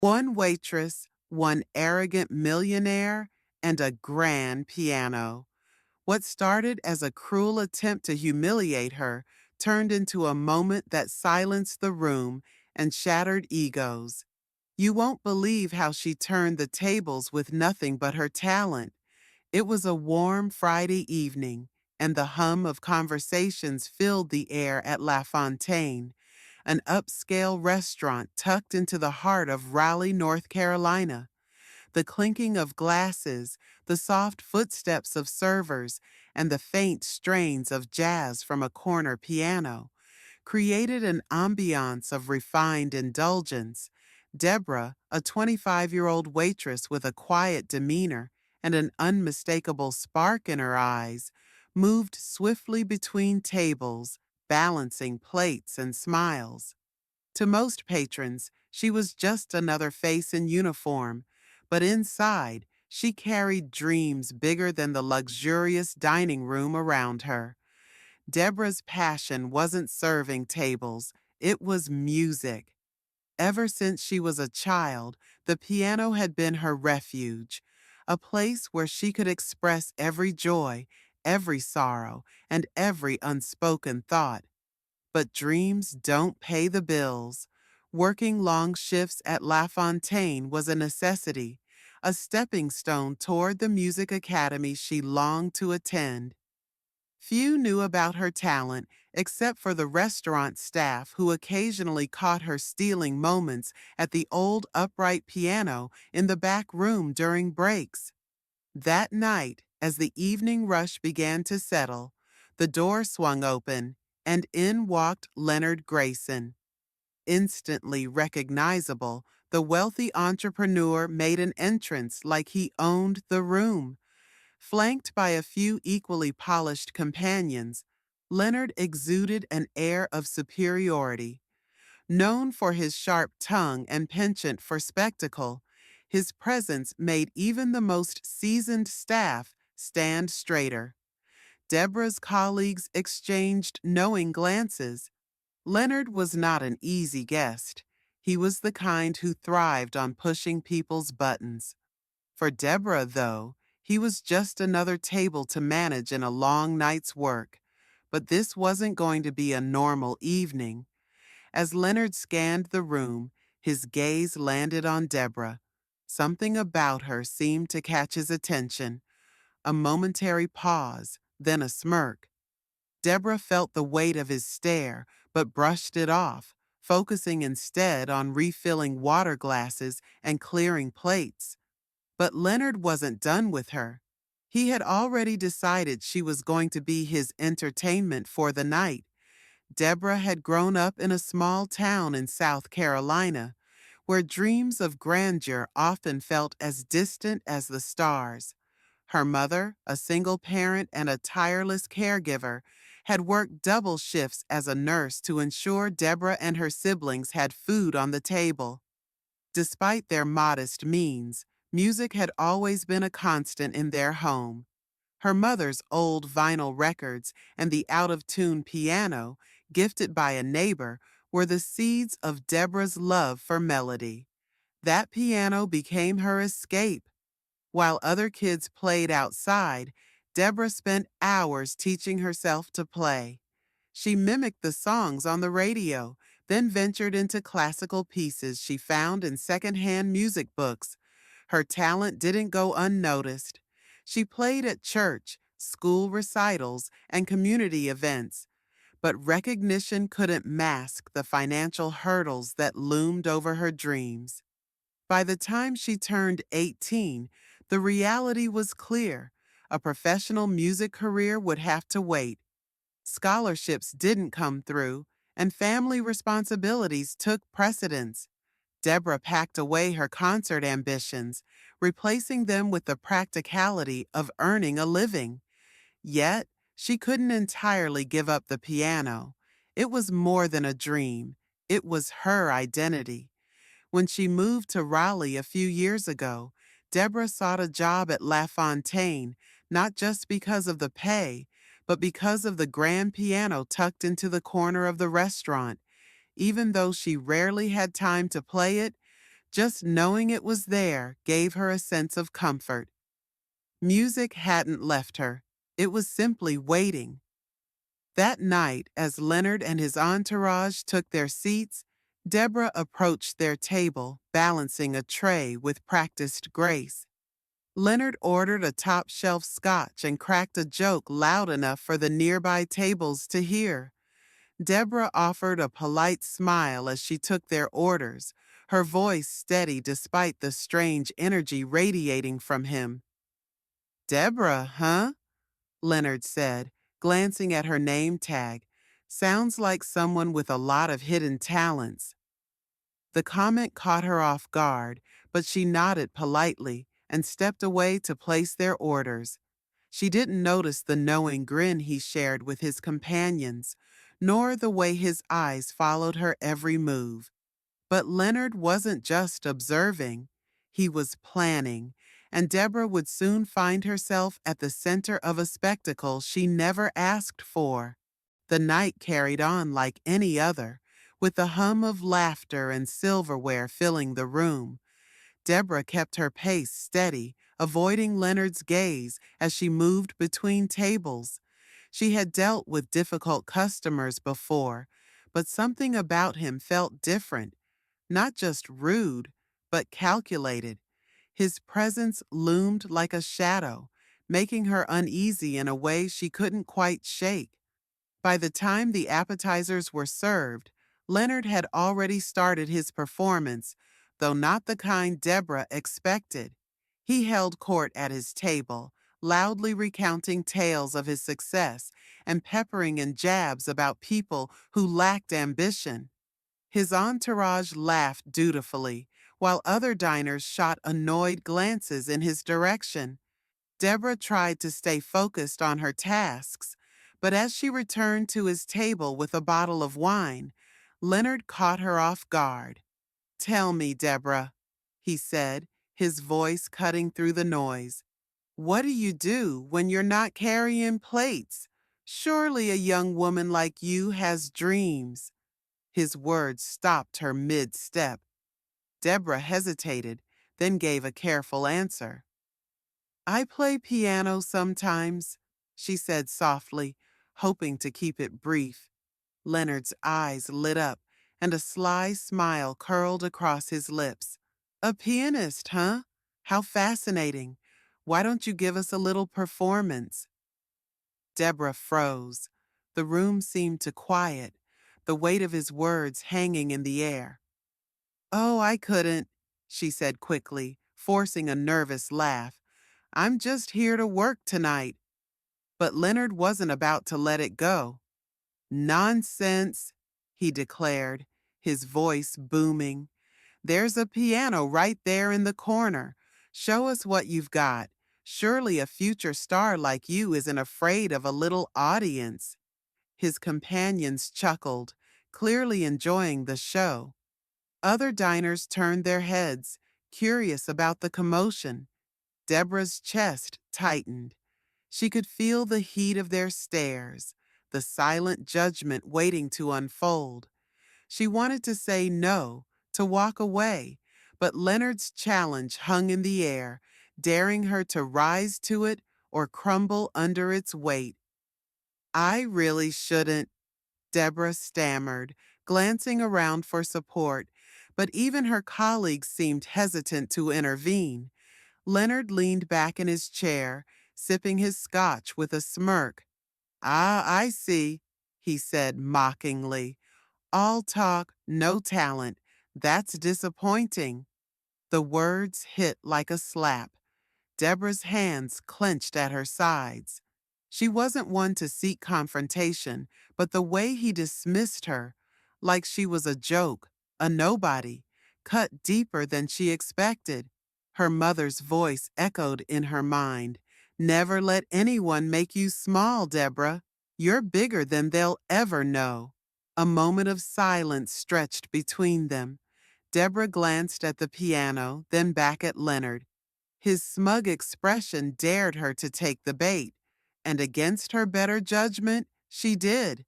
One waitress, one arrogant millionaire, and a grand piano. What started as a cruel attempt to humiliate her turned into a moment that silenced the room and shattered egos. You won't believe how she turned the tables with nothing but her talent. It was a warm Friday evening, and the hum of conversations filled the air at La Fontaine, an upscale restaurant tucked into the heart of Raleigh, North Carolina. The clinking of glasses, the soft footsteps of servers, and the faint strains of jazz from a corner piano created an ambiance of refined indulgence. Deborah, a 25-year-old waitress with a quiet demeanor and an unmistakable spark in her eyes, moved swiftly between tables, balancing plates and smiles. To most patrons, she was just another face in uniform, but inside, she carried dreams bigger than the luxurious dining room around her. Deborah's passion wasn't serving tables, it was music. Ever since she was a child, the piano had been her refuge, a place where she could express every joy, every sorrow, and every unspoken thought. But dreams don't pay the bills. Working long shifts at La Fontaine was a necessity, a stepping stone toward the music academy she longed to attend. Few knew about her talent except for the restaurant staff who occasionally caught her stealing moments at the old upright piano in the back room during breaks. That night, as the evening rush began to settle, the door swung open, and in walked Leonard Grayson. Instantly recognizable, the wealthy entrepreneur made an entrance like he owned the room. Flanked by a few equally polished companions, Leonard exuded an air of superiority. Known for his sharp tongue and penchant for spectacle, his presence made even the most seasoned staff stand straighter. Deborah's colleagues exchanged knowing glances. Leonard was not an easy guest. He was the kind who thrived on pushing people's buttons. For Deborah, though, he was just another table to manage in a long night's work. But this wasn't going to be a normal evening. As Leonard scanned the room, his gaze landed on Deborah. Something about her seemed to catch his attention. A momentary pause, then a smirk. Deborah felt the weight of his stare, but brushed it off, focusing instead on refilling water glasses and clearing plates. But Leonard wasn't done with her. He had already decided she was going to be his entertainment for the night. Deborah had grown up in a small town in South Carolina, where dreams of grandeur often felt as distant as the stars. Her mother, a single parent and a tireless caregiver, had worked double shifts as a nurse to ensure Deborah and her siblings had food on the table. Despite their modest means, music had always been a constant in their home. Her mother's old vinyl records and the out-of-tune piano, gifted by a neighbor, were the seeds of Deborah's love for melody. That piano became her escape. While other kids played outside, Deborah spent hours teaching herself to play. She mimicked the songs on the radio, then ventured into classical pieces she found in secondhand music books. Her talent didn't go unnoticed. She played at church, school recitals, and community events, but recognition couldn't mask the financial hurdles that loomed over her dreams. By the time she turned 18, the reality was clear. A professional music career would have to wait. Scholarships didn't come through, and family responsibilities took precedence. Deborah packed away her concert ambitions, replacing them with the practicality of earning a living. Yet, she couldn't entirely give up the piano. It was more than a dream. It was her identity. When she moved to Raleigh a few years ago, Deborah sought a job at La Fontaine, not just because of the pay, but because of the grand piano tucked into the corner of the restaurant. Even though she rarely had time to play it, Just knowing it was there gave her a sense of comfort. Music hadn't left her. It was simply waiting. That night, as Leonard and his entourage took their seats, Deborah approached their table, balancing a tray with practiced grace. Leonard ordered a top-shelf scotch and cracked a joke loud enough for the nearby tables to hear. Deborah offered a polite smile as she took their orders, her voice steady despite the strange energy radiating from him. "Deborah, huh?" Leonard said, glancing at her name tag. "Sounds like someone with a lot of hidden talents." The comment caught her off guard, but she nodded politely and stepped away to place their orders. She didn't notice the knowing grin he shared with his companions, nor the way his eyes followed her every move. But Leonard wasn't just observing, he was planning, and Deborah would soon find herself at the center of a spectacle she never asked for. The night carried on like any other, with the hum of laughter and silverware filling the room. Deborah kept her pace steady, avoiding Leonard's gaze as she moved between tables. She had dealt with difficult customers before, but something about him felt different, not just rude, but calculated. His presence loomed like a shadow, making her uneasy in a way she couldn't quite shake. By the time the appetizers were served, Leonard had already started his performance, though not the kind Deborah expected. He held court at his table, loudly recounting tales of his success and peppering in jabs about people who lacked ambition. His entourage laughed dutifully, while other diners shot annoyed glances in his direction. Deborah tried to stay focused on her tasks, but as she returned to his table with a bottle of wine, Leonard caught her off guard. "Tell me, Deborah," he said, his voice cutting through the noise. "What do you do when you're not carrying plates? Surely a young woman like you has dreams." His words stopped her mid-step. Deborah hesitated, then gave a careful answer. "I play piano sometimes," she said softly, hoping to keep it brief. Leonard's eyes lit up, and a sly smile curled across his lips. "A pianist, huh? How fascinating. Why don't you give us a little performance?" Deborah froze. The room seemed to quiet, the weight of his words hanging in the air. "Oh, I couldn't," she said quickly, forcing a nervous laugh. "I'm just here to work tonight." But Leonard wasn't about to let it go. "Nonsense," he declared, his voice booming. "There's a piano right there in the corner. Show us what you've got. Surely a future star like you isn't afraid of a little audience." His companions chuckled, clearly enjoying the show. Other diners turned their heads, curious about the commotion. Deborah's chest tightened. She could feel the heat of their stares, the silent judgment waiting to unfold. She wanted to say no, to walk away, but Leonard's challenge hung in the air, daring her to rise to it or crumble under its weight. "I really shouldn't," Deborah stammered, glancing around for support, but even her colleagues seemed hesitant to intervene. Leonard leaned back in his chair, sipping his scotch with a smirk. "Ah, I see," he said mockingly. "All talk, no talent. That's disappointing." The words hit like a slap. Deborah's hands clenched at her sides. She wasn't one to seek confrontation, but the way he dismissed her, like she was a joke, a nobody, cut deeper than she expected. Her mother's voice echoed in her mind. "Never let anyone make you small, Deborah. You're bigger than they'll ever know." A moment of silence stretched between them. Deborah glanced at the piano, then back at Leonard. His smug expression dared her to take the bait, and against her better judgment, she did.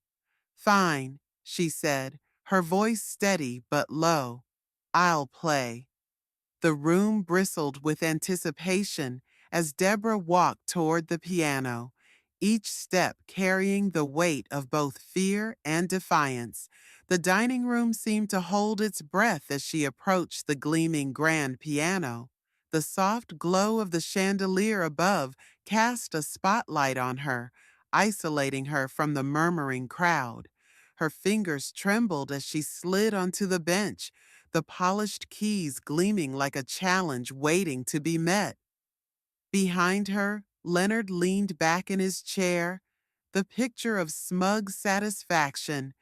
"Fine," she said, her voice steady but low. "I'll play." The room bristled with anticipation as Deborah walked toward the piano, each step carrying the weight of both fear and defiance. The dining room seemed to hold its breath as she approached the gleaming grand piano. The soft glow of the chandelier above cast a spotlight on her, isolating her from the murmuring crowd. Her fingers trembled as she slid onto the bench, the polished keys gleaming like a challenge waiting to be met. Behind her, Leonard leaned back in his chair, the picture of smug satisfaction,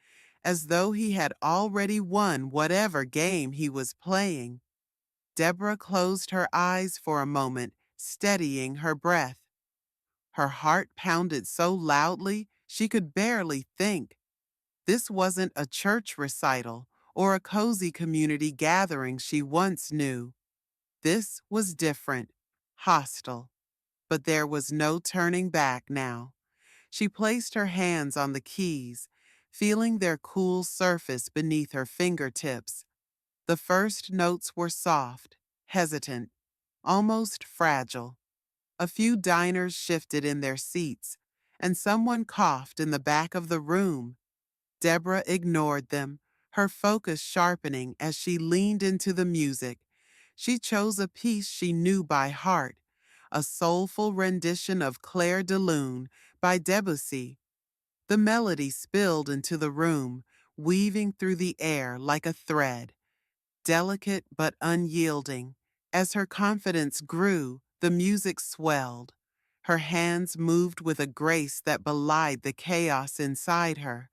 as though he had already won whatever game he was playing. Deborah closed her eyes for a moment, steadying her breath. Her heart pounded so loudly she could barely think. This wasn't a church recital or a cozy community gathering she once knew. This was different, hostile, but there was no turning back now. She placed her hands on the keys, feeling their cool surface beneath her fingertips. The first notes were soft, hesitant, almost fragile. A few diners shifted in their seats, and someone coughed in the back of the room. Deborah ignored them, her focus sharpening as she leaned into the music. She chose a piece she knew by heart, a soulful rendition of Claire de Lune by Debussy. The melody spilled into the room, weaving through the air like a thread, delicate but unyielding. As her confidence grew, the music swelled. Her hands moved with a grace that belied the chaos inside her,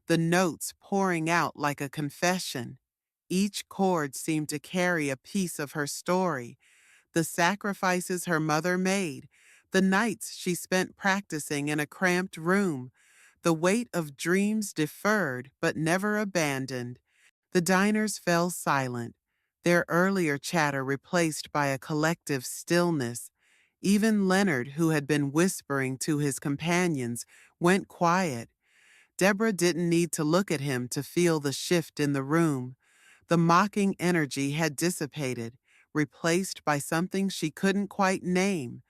the notes pouring out like a confession. Each chord seemed to carry a piece of her story, the sacrifices her mother made, the nights she spent practicing in a cramped room, the weight of dreams deferred but never abandoned. The diners fell silent, their earlier chatter replaced by a collective stillness. Even Leonard, who had been whispering to his companions, went quiet. Deborah didn't need to look at him to feel the shift in the room. The mocking energy had dissipated, replaced by something she couldn't quite name.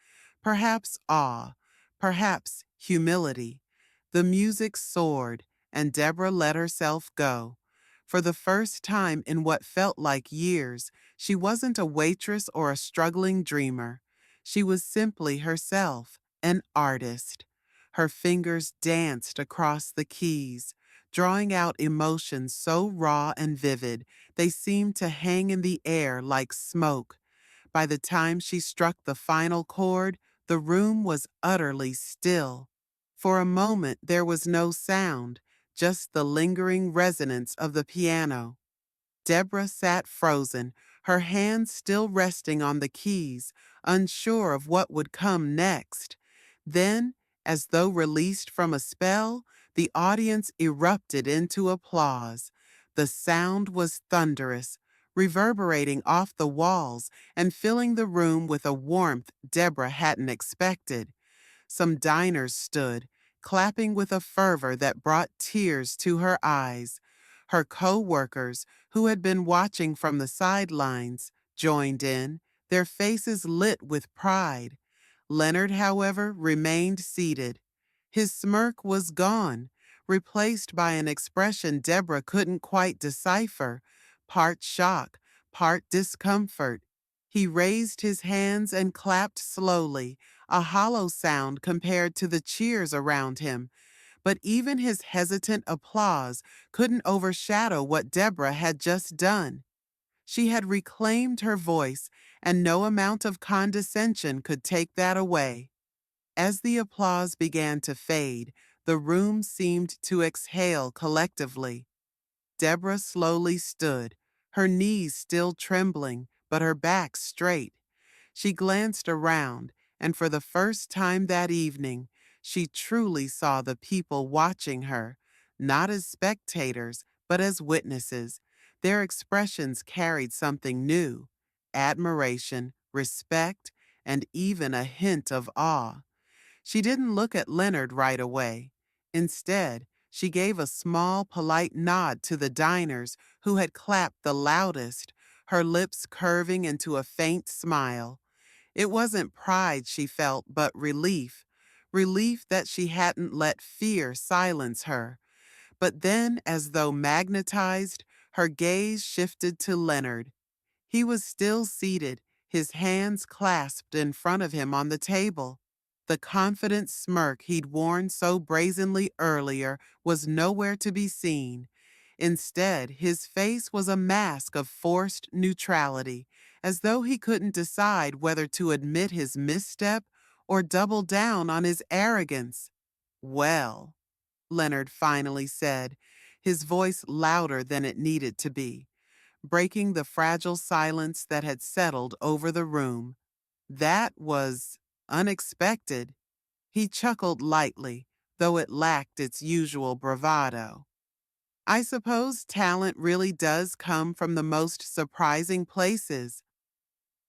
Perhaps awe, perhaps humility. The music soared, and Deborah let herself go. For the first time in what felt like years, she wasn't a waitress or a struggling dreamer. She was simply herself, an artist. Her fingers danced across the keys, drawing out emotions so raw and vivid they seemed to hang in the air like smoke. By the time she struck the final chord, the room was utterly still. For a moment there was no sound, just the lingering resonance of the piano. Deborah sat frozen, her hands still resting on the keys, unsure of what would come next. Then, as though released from a spell, the audience erupted into applause. The sound was thunderous, reverberating off the walls and filling the room with a warmth Deborah hadn't expected. Some diners stood, clapping with a fervor that brought tears to her eyes. Her co-workers, who had been watching from the sidelines, joined in, their faces lit with pride. Leonard, however, remained seated. His smirk was gone, replaced by an expression Deborah couldn't quite decipher, part shock, part discomfort. He raised his hands and clapped slowly, a hollow sound compared to the cheers around him. But even his hesitant applause couldn't overshadow what Deborah had just done. She had reclaimed her voice, and no amount of condescension could take that away. As the applause began to fade, the room seemed to exhale collectively. Deborah slowly stood, her knees still trembling, but her back straight. She glanced around, and for the first time that evening, she truly saw the people watching her, not as spectators, but as witnesses. Their expressions carried something new: admiration, respect, and even a hint of awe. She didn't look at Leonard right away. Instead, she gave a small, polite nod to the diners who had clapped the loudest. her lips curving into a faint smile. It wasn't pride she felt, but relief. Relief that she hadn't let fear silence her. But then, as though magnetized, her gaze shifted to Leonard. He was still seated, his hands clasped in front of him on the table. The confident smirk he'd worn so brazenly earlier was nowhere to be seen. Instead, his face was a mask of forced neutrality, as though he couldn't decide whether to admit his misstep or double down on his arrogance. "Well," Leonard finally said, his voice louder than it needed to be, breaking the fragile silence that had settled over the room. "That was unexpected." He chuckled lightly, though it lacked its usual bravado. "I suppose talent really does come from the most surprising places."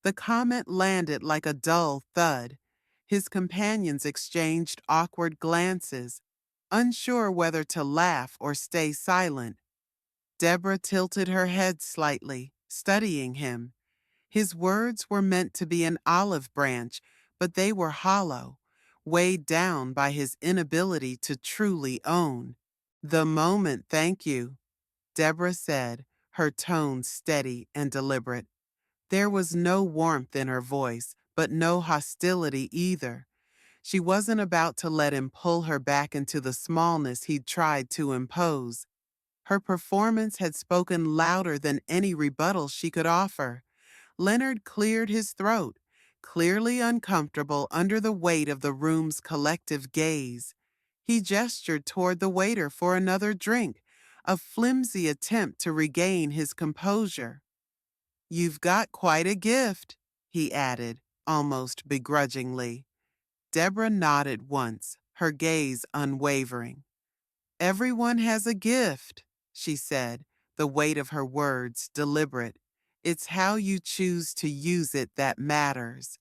The comment landed like a dull thud. His companions exchanged awkward glances, unsure whether to laugh or stay silent. Deborah tilted her head slightly, studying him. His words were meant to be an olive branch, but they were hollow, weighed down by his inability to truly own. "The moment, thank you," Deborah said, her tone steady and deliberate. There was no warmth in her voice, but no hostility either. She wasn't about to let him pull her back into the smallness he'd tried to impose. Her performance had spoken louder than any rebuttal she could offer. Leonard cleared his throat, clearly uncomfortable under the weight of the room's collective gaze. He gestured toward the waiter for another drink, a flimsy attempt to regain his composure. "You've got quite a gift," he added, almost begrudgingly. Deborah nodded once, her gaze unwavering. "Everyone has a gift," she said, the weight of her words deliberate. "It's how you choose to use it that matters."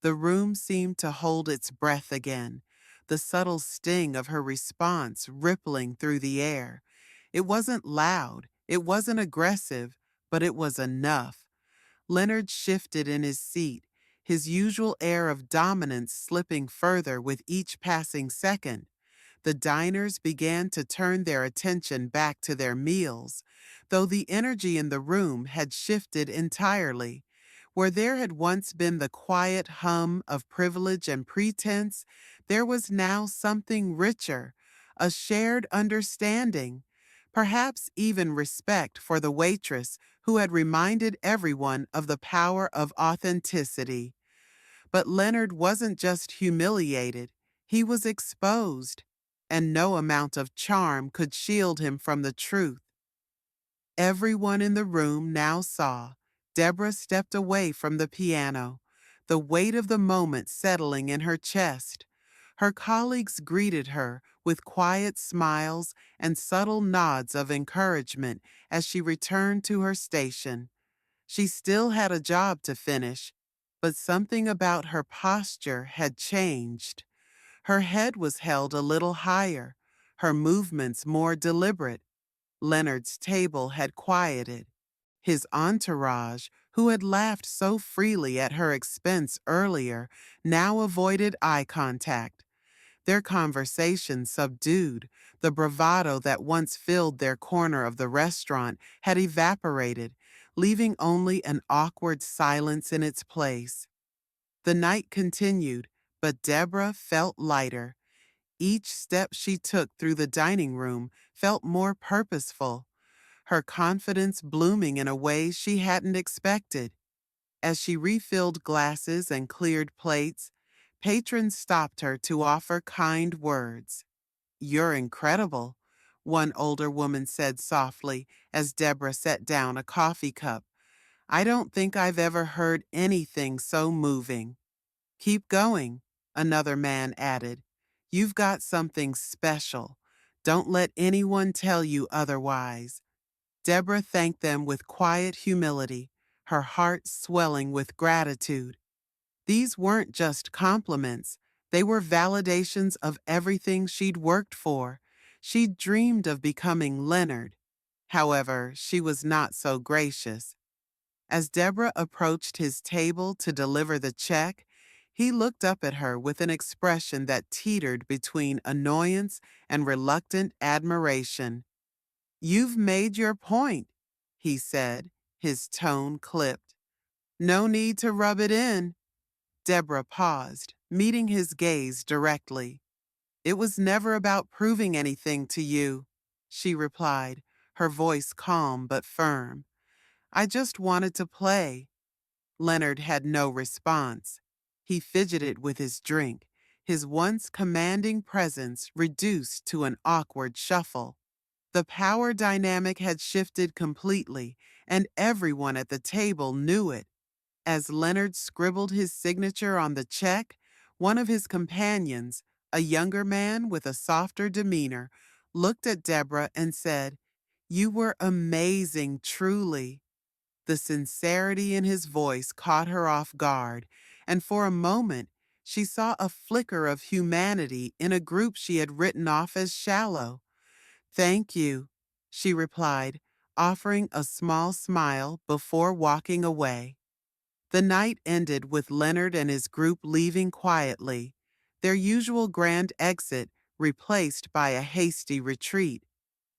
The room seemed to hold its breath again, the subtle sting of her response rippling through the air. It wasn't loud, it wasn't aggressive, but it was enough. Leonard shifted in his seat, his usual air of dominance slipping further with each passing second. The diners began to turn their attention back to their meals, though the energy in the room had shifted entirely. Where there had once been the quiet hum of privilege and pretense, there was now something richer, a shared understanding, perhaps even respect for the waitress who had reminded everyone of the power of authenticity. But Leonard wasn't just humiliated, he was exposed, and no amount of charm could shield him from the truth. Everyone in the room now saw. Deborah stepped away from the piano, the weight of the moment settling in her chest. Her colleagues greeted her with quiet smiles and subtle nods of encouragement as she returned to her station. She still had a job to finish, but something about her posture had changed. Her head was held a little higher, her movements more deliberate. Leonard's table had quieted. His entourage, who had laughed so freely at her expense earlier, now avoided eye contact. Their conversation subdued. The bravado that once filled their corner of the restaurant had evaporated, leaving only an awkward silence in its place. The night continued, but Deborah felt lighter. Each step she took through the dining room felt more purposeful, her confidence blooming in a way she hadn't expected. As she refilled glasses and cleared plates, patrons stopped her to offer kind words. "You're incredible," one older woman said softly as Deborah set down a coffee cup. "I don't think I've ever heard anything so moving." "Keep going," another man added. "You've got something special. Don't let anyone tell you otherwise." Deborah thanked them with quiet humility, her heart swelling with gratitude. These weren't just compliments, they were validations of everything she'd worked for. She'd dreamed of becoming Leonard. However, she was not so gracious. As Deborah approached his table to deliver the check, he looked up at her with an expression that teetered between annoyance and reluctant admiration. "You've made your point," he said, his tone clipped. "No need to rub it in." Deborah paused, meeting his gaze directly. "It was never about proving anything to you," she replied, her voice calm but firm. "I just wanted to play." Leonard had no response. He fidgeted with his drink, his once commanding presence reduced to an awkward shuffle. The power dynamic had shifted completely, and everyone at the table knew it. As Leonard scribbled his signature on the check, one of his companions, a younger man with a softer demeanor, looked at Deborah and said, "You were amazing, truly." The sincerity in his voice caught her off guard, and for a moment she saw a flicker of humanity in a group she had written off as shallow. "Thank you," she replied, offering a small smile before walking away. The night ended with Leonard and his group leaving quietly, their usual grand exit replaced by a hasty retreat.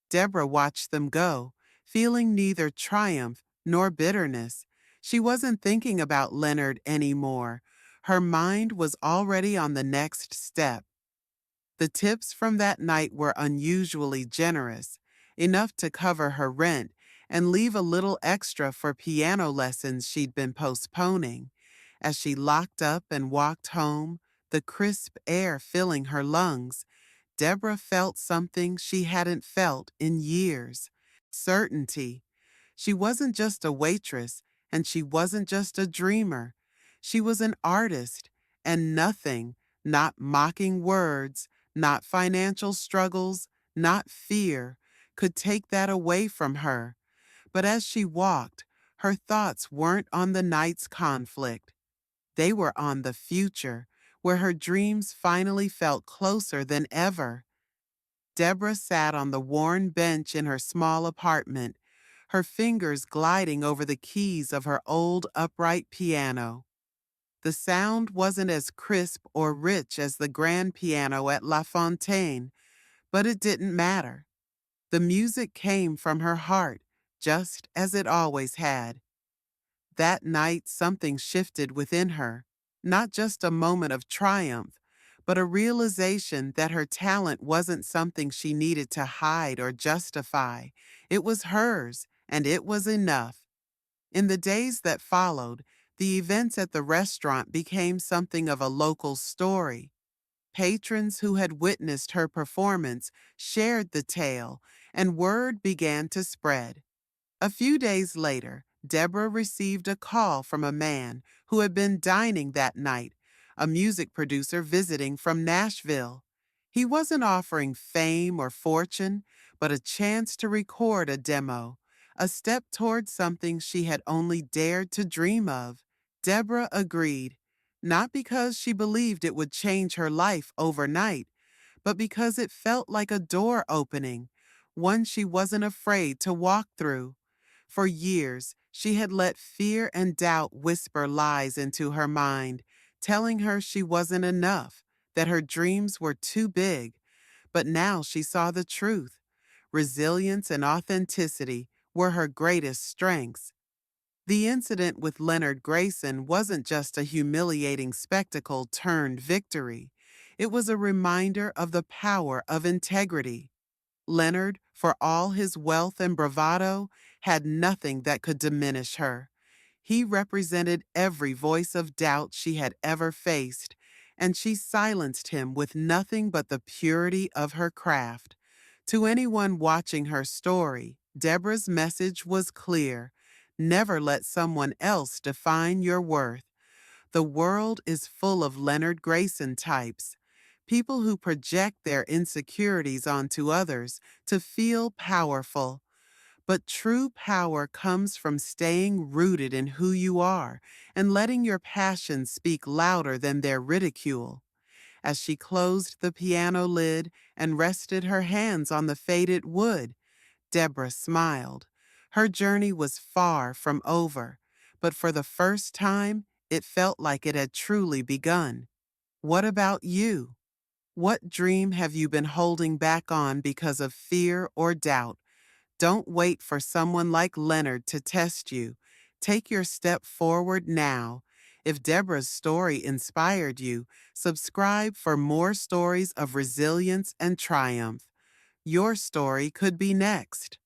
Deborah watched them go, feeling neither triumph nor bitterness. She wasn't thinking about Leonard anymore. Her mind was already on the next step. The tips from that night were unusually generous, enough to cover her rent and leave a little extra for piano lessons she'd been postponing. As she locked up and walked home, the crisp air filling her lungs, Deborah felt something she hadn't felt in years: certainty. She wasn't just a waitress, and she wasn't just a dreamer. She was an artist, and nothing, not mocking words, not financial struggles, not fear, could take that away from her. But as she walked, her thoughts weren't on the night's conflict. They were on the future, where her dreams finally felt closer than ever. Deborah sat on the worn bench in her small apartment, her fingers gliding over the keys of her old upright piano. The sound wasn't as crisp or rich as the grand piano at La Fontaine, but it didn't matter. The music came from her heart, just as it always had. That night something shifted within her, not just a moment of triumph, but a realization that her talent wasn't something she needed to hide or justify. It was hers, and it was enough. In the days that followed, the events at the restaurant became something of a local story. Patrons who had witnessed her performance shared the tale, and word began to spread. A few days later, Deborah received a call from a man who had been dining that night, a music producer visiting from Nashville. He wasn't offering fame or fortune, but a chance to record a demo, a step toward something she had only dared to dream of. Deborah agreed, not because she believed it would change her life overnight, but because it felt like a door opening, one she wasn't afraid to walk through. For years, she had let fear and doubt whisper lies into her mind, telling her she wasn't enough, that her dreams were too big. But now she saw the truth. Resilience and authenticity were her greatest strengths. The incident with Leonard Grayson wasn't just a humiliating spectacle turned victory. It was a reminder of the power of integrity. Leonard, for all his wealth and bravado, had nothing that could diminish her. He represented every voice of doubt she had ever faced, and she silenced him with nothing but the purity of her craft. To anyone watching her story, Deborah's message was clear: never let someone else define your worth. The world is full of Leonard Grayson types, people who project their insecurities onto others to feel powerful. But true power comes from staying rooted in who you are and letting your passions speak louder than their ridicule. As she closed the piano lid and rested her hands on the faded wood, Deborah smiled. Her journey was far from over. but for the first time, it felt like it had truly begun. What about you? What dream have you been holding back on because of fear or doubt? Don't wait for someone like Leonard to test you. Take your step forward now. If Deborah's story inspired you, subscribe for more stories of resilience and triumph. Your story could be next.